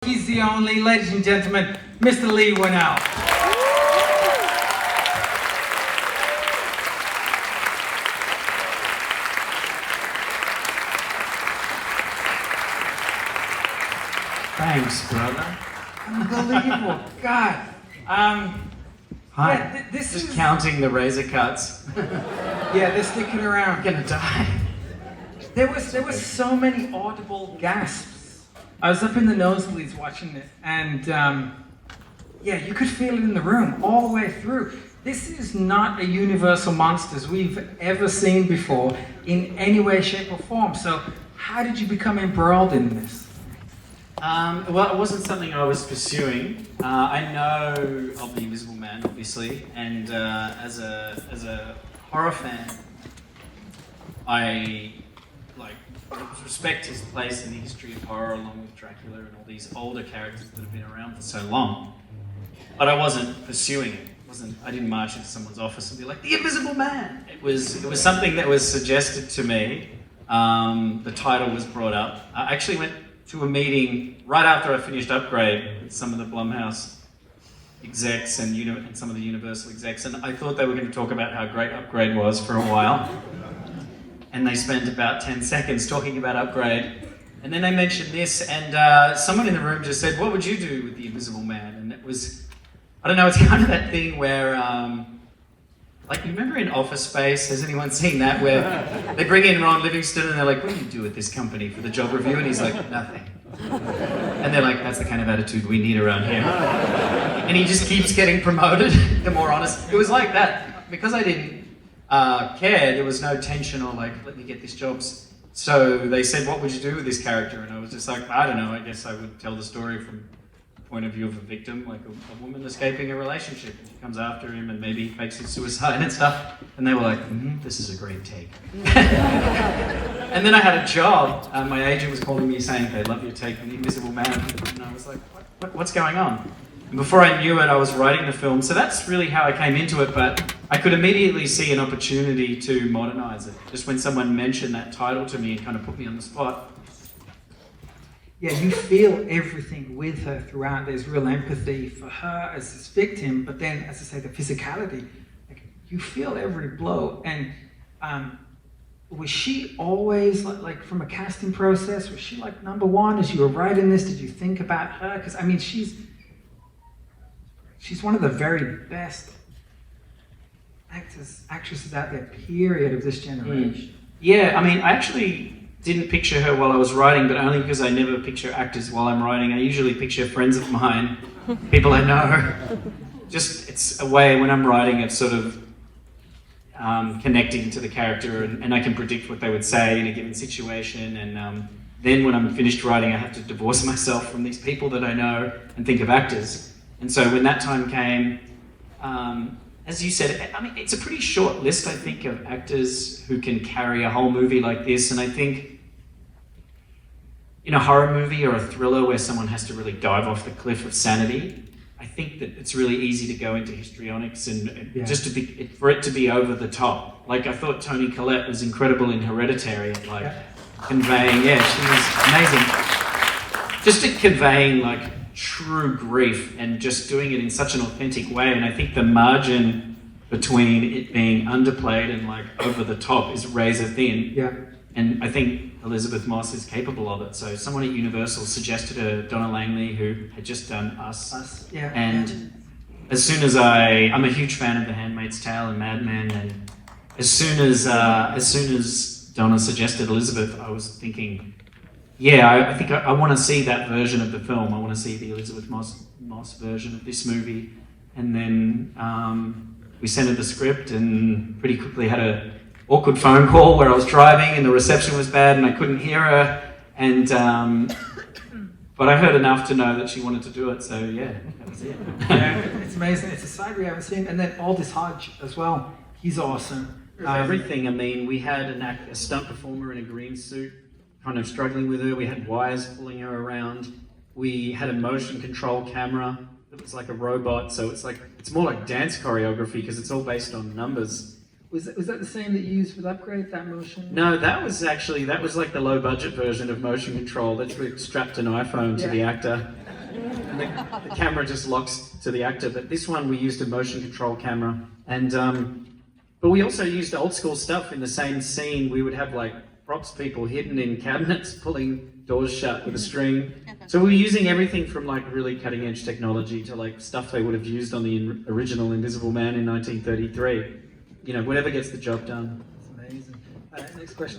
He's the only, ladies and gentlemen, Mr. Leigh Whannell. Thanks, brother. Unbelievable. God. Hi. Yeah, this Just is... counting the razor cuts. Yeah, they're sticking around. I'm gonna die. There was so many audible gasps. I was up in the nosebleeds watching this, and yeah, you could feel it in the room all the way through. This is not a Universal Monsters we've ever seen before in any way, shape, or form. So, how did you become embroiled in this? Well, it wasn't something I was pursuing. I know of The Invisible Man, obviously, and as a horror fan, I respect his place in the history of horror, along with Dracula and all these older characters that have been around for so long. But I wasn't pursuing it. I didn't march into someone's office and be like, "The Invisible Man." It was something that was suggested to me. The title was brought up. I actually went to a meeting right after I finished Upgrade with some of the Blumhouse execs and some of the Universal execs, and I thought they were going to talk about how great Upgrade was for a while. And they spent about 10 seconds talking about Upgrade. And then they mentioned this, and someone in the room just said, "What would you do with the Invisible Man?" And it was, I don't know, it's kind of that thing where, like, you remember in Office Space, has anyone seen that? Where they bring in Ron Livingston and they're like, "What do you do at this company for the job review?" And he's like, "Nothing." And they're like, "That's the kind of attitude we need around here." And he just keeps getting promoted, the more honest. It was like that. Because I didn't care, there was no tension or like, "Let me get these jobs." So they said, "What would you do with this character?" And I was just like, "I don't know, I guess I would tell the story from the point of view of a victim, like a woman escaping a relationship, and she comes after him and maybe fakes his suicide and stuff." And they were like, "This is a great take." And then I had a job, my agent was calling me saying, "They love your take on The Invisible Man." And I was like, what's going on? And before I knew it, I was writing the film. So that's really how I came into it, but I could immediately see an opportunity to modernize it. Just when someone mentioned that title to me, it kind of put me on the spot. Yeah, you feel everything with her throughout. There's real empathy for her as this victim, but then, as I say, the physicality. Like, you feel every blow. And was she always, like from a casting process, was she like number one as you were writing this? Did you think about her? Because, I mean, she's one of the very best actresses out there, period, of this generation. Yeah, I mean, I actually didn't picture her while I was writing, but only because I never picture actors while I'm writing. I usually picture friends of mine, people I know. Just, it's a way when I'm writing of sort of connecting to the character, and I can predict what they would say in a given situation. And then when I'm finished writing, I have to divorce myself from these people that I know and think of actors. And so when that time came, as you said, I mean, it's a pretty short list, I think, of actors who can carry a whole movie like this. And I think in a horror movie or a thriller where someone has to really dive off the cliff of sanity, I think that it's really easy to go into histrionics and just for it to be over the top. Like, I thought Toni Collette was incredible in Hereditary, and like conveying, she was amazing. Just at conveying like true grief and just doing it in such an authentic way. And I think the margin between it being underplayed and like over the top is razor thin. Yeah. And I think Elizabeth Moss is capable of it. So someone at Universal suggested her Donna Langley, who had just done Us. Yeah. And as soon as I'm a huge fan of The Handmaid's Tale and Mad Men, and as soon as Donna suggested Elizabeth, I was thinking, I think I want to see that version of the film. I want to see the Elizabeth Moss version of this movie. And then we sent her the script, and pretty quickly had an awkward phone call where I was driving and the reception was bad and I couldn't hear her. And but I heard enough to know that she wanted to do it. So that was it. Yeah, it's amazing. It's a side we haven't seen. And then Aldous Hodge as well. He's awesome. Everything. I mean, we had a stunt performer in a green suit, kind of struggling with her. We had wires pulling her around. We had a motion control camera that was like a robot. So it's more like dance choreography because it's all based on numbers. Was that the same that you used for the upgrade, that motion? No, that was like the low budget version of motion control. Literally strapped an iPhone to the actor. And the camera just locks to the actor. But this one we used a motion control camera. And but we also used old school stuff in the same scene. We would have like props people hidden in cabinets pulling doors shut with a string. So we were using everything from like really cutting edge technology to like stuff they would have used on the original Invisible Man in 1933. You know, whatever gets the job done. That's amazing. Next question.